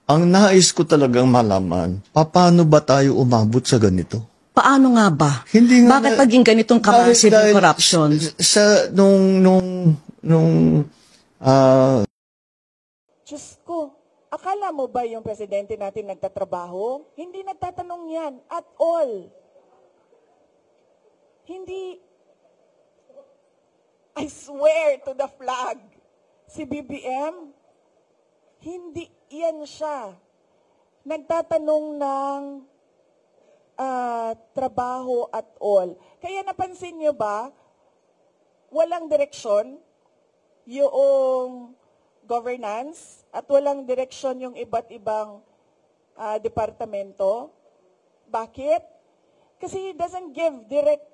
Ang nais ko talagang malaman, paano ba tayo umabot sa ganito? Paano nga ba? Hindi nga Bakit maging ganitong ka-massive yung corruption? Sa Diyos ko, akala mo ba yung presidente natin nagtatrabaho? Hindi nagtatanong yan at all. Hindi, I swear to the flag, si BBM, hindi yan siya. Nagtatanong ng trabaho at all. Kaya napansin nyo ba, walang direksyon yung governance at walang direksyon yung iba't ibang departamento. Bakit? Kasi he doesn't give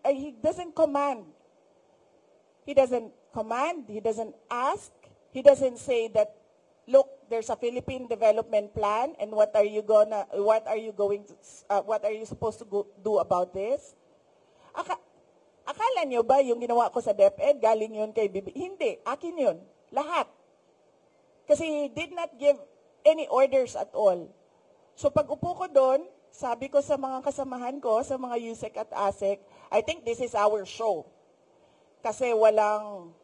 he doesn't command. He doesn't command, he doesn't ask, he doesn't say that, look, there's a Philippine development plan and what are you supposed to do about this? Akala nyo ba yung ginawa ko sa DepEd, galing yun kay Bibi? Hindi, akin yun. Lahat. Kasi he did not give any orders at all. So pag upo ko doon, sabi ko sa mga kasamahan ko, sa mga USEC at ASEC, I think this is our show. Kasi walang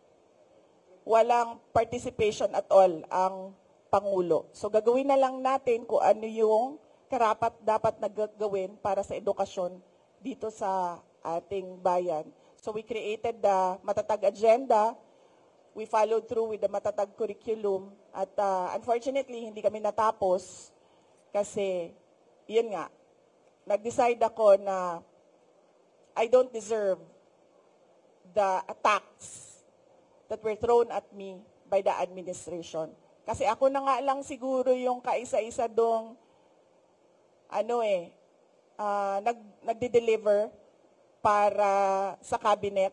participation at all ang Pangulo. So gagawin na lang natin kung ano yung dapat na gagawin para sa edukasyon dito sa ating bayan. So we created the Matatag Agenda. We followed through with the Matatag Curriculum. At unfortunately, hindi kami natapos kasi, yun nga, nag-decide ako na I don't deserve the attacks that were thrown at me by the administration. Kasi ako na nga lang siguro yung kaisa-isa dong nagde-deliver para sa cabinet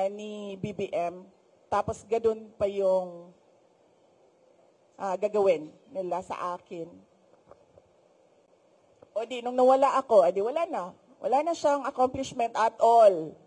ni BBM. Tapos gadun pa yung gagawin nila sa akin. O di, nung nawala ako, edi wala na. Wala na siyang accomplishment at all.